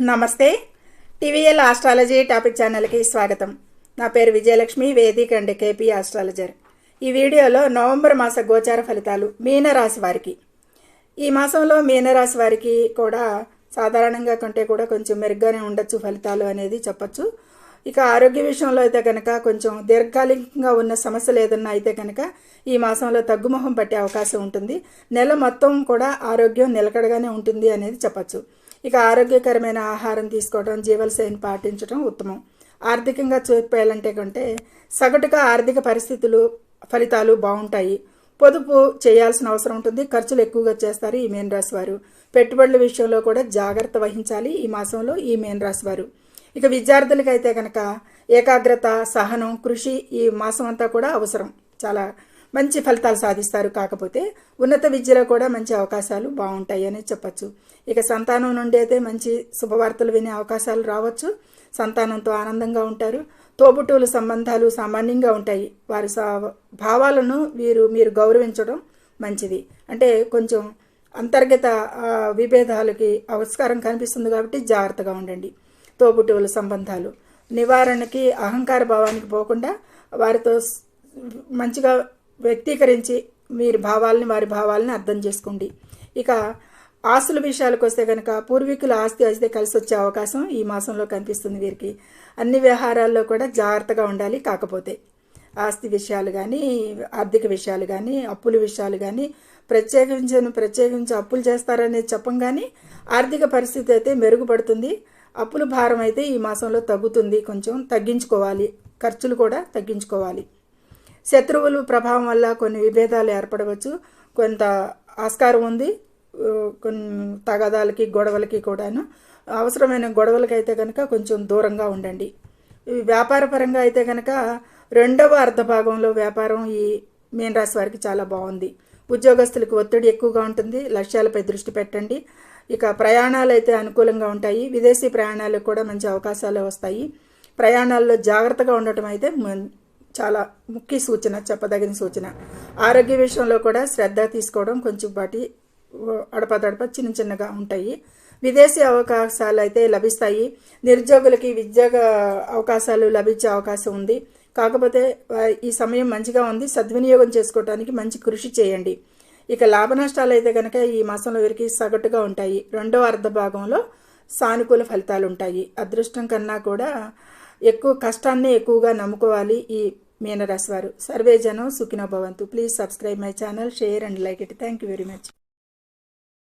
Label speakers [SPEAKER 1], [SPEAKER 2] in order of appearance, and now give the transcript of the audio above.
[SPEAKER 1] నమస్తే. TVL astrology topic ఛానల్కి స్వాగతం. నా పేరు విజయలక్ష్మి, వేదిక అండ్ కేపీ ఆస్ట్రాలజర్. ఈ వీడియోలో నవంబర్ మాస గోచార ఫలితాలు మీనరాశి వారికి. ఈ మాసంలో మీనరాశి వారికి కూడా సాధారణంగా కంటే కూడా కొంచెం మెరుగ్గానే ఉండొచ్చు ఫలితాలు అనేది చెప్పచ్చు. ఇక ఆరోగ్య విషయంలో అయితే కనుక కొంచెం దీర్ఘకాలికంగా ఉన్న సమస్యలు ఏదన్నా అయితే కనుక ఈ మాసంలో తగ్గుముఖం పట్టే అవకాశం ఉంటుంది. నెల మొత్తం కూడా ఆరోగ్యం నిలకడగానే ఉంటుంది అనేది చెప్పచ్చు. ఇక ఆరోగ్యకరమైన ఆహారం తీసుకోవడం, జీవనశైలిని పాటించడం ఉత్తమం. ఆర్థికంగా చూపాలంటే కంటే సగటుగా ఆర్థిక ఫలితాలు బాగుంటాయి. పొదుపు చేయాల్సిన అవసరం ఉంటుంది. ఖర్చులు ఎక్కువగా చేస్తారు ఈ మీనరాశి వారు. పెట్టుబడుల విషయంలో కూడా జాగ్రత్త వహించాలి ఈ మాసంలో ఈ మీనరాశి వారు. ఇక విద్యార్థులకి అయితే కనుక ఏకాగ్రత, సహనం, కృషి ఈ మాసం అంతా కూడా అవసరం. చాలా మంచి ఫలితాలు సాధిస్తారు. కాకపోతే ఉన్నత విద్యలో కూడా మంచి అవకాశాలు బాగుంటాయి అని చెప్పచ్చు. ఇక సంతానం నుండి అయితే మంచి శుభవార్తలు వినే అవకాశాలు రావచ్చు. సంతానంతో ఆనందంగా ఉంటారు. తోబుట్టువుల సంబంధాలు సామాన్యంగా ఉంటాయి. వారి భావాలను మీరు గౌరవించడం మంచిది. అంటే కొంచెం అంతర్గత విభేదాలకి ఆస్కారం కనిపిస్తుంది కాబట్టి జాగ్రత్తగా ఉండండి. తోబుట్టువుల సంబంధాలు నివారణకి అహంకార భావానికి పోకుండా వారితో మంచిగా వ్యక్తీకరించి వారి భావాలని అర్థం చేసుకోండి. ఇక ఆస్తుల విషయాలకు వస్తే కనుక పూర్వీకుల ఆస్తి అయితే కలిసి వచ్చే అవకాశం ఈ మాసంలో కనిపిస్తుంది వీరికి. అన్ని వ్యవహారాల్లో కూడా జాగ్రత్తగా ఉండాలి. కాకపోతే ఆస్తి విషయాలు కానీ, ఆర్థిక విషయాలు కానీ, అప్పుల విషయాలు కానీ ప్రత్యేకించి అప్పులు చేస్తారనేది చెప్పం. కానీ ఆర్థిక పరిస్థితి అయితే మెరుగుపడుతుంది. అప్పుల భారం అయితే ఈ మాసంలో తగ్గుతుంది. కొంచెం తగ్గించుకోవాలి. ఖర్చులు కూడా తగ్గించుకోవాలి. శత్రువుల ప్రభావం వల్ల కొన్ని విభేదాలు ఏర్పడవచ్చు. కొంత ఆస్కారం ఉంది. కొన్ని తగాదాలకి, గొడవలకి కూడాను. అవసరమైన గొడవలకైతే కనుక కొంచెం దూరంగా ఉండండి. వ్యాపార పరంగా అయితే కనుక రెండవ అర్ధభాగంలో వ్యాపారం ఈ మీనరాశి వారికి చాలా బాగుంది. ఉద్యోగస్తులకు ఒత్తిడి ఎక్కువగా ఉంటుంది. లక్ష్యాలపై దృష్టి పెట్టండి. ఇక ప్రయాణాలు అయితే అనుకూలంగా ఉంటాయి. విదేశీ ప్రయాణాలకు కూడా మంచి అవకాశాలు వస్తాయి. ప్రయాణాల్లో జాగ్రత్తగా ఉండటం అయితే చాలా ముఖ్య సూచన, చెప్పదగిన సూచన. ఆరోగ్య విషయంలో కూడా శ్రద్ధ తీసుకోవడం కొంచెం అడపదడప చిన్నగా ఉంటాయి. విదేశీ అవకాశాలు అయితే లభిస్తాయి. నిరుద్యోగులకి ఉద్యోగ అవకాశాలు లభించే అవకాశం ఉంది. కాకపోతే ఈ సమయం మంచిగా ఉంది. సద్వినియోగం చేసుకోవడానికి మంచి కృషి చేయండి. ఇక లాభ నష్టాలు అయితే కనుక ఈ మాసంలో వీరికి సగటుగా ఉంటాయి. రెండవ అర్ధ భాగంలో సానుకూల ఫలితాలు ఉంటాయి. అదృష్టం కన్నా కూడా ఎక్కువ కష్టాన్ని ఎక్కువగా నమ్ముకోవాలి ఈ మీనరాశి వారు. సర్వే జనం సుఖినో భవంతు. Please subscribe my channel, share and like it. Thank you very much.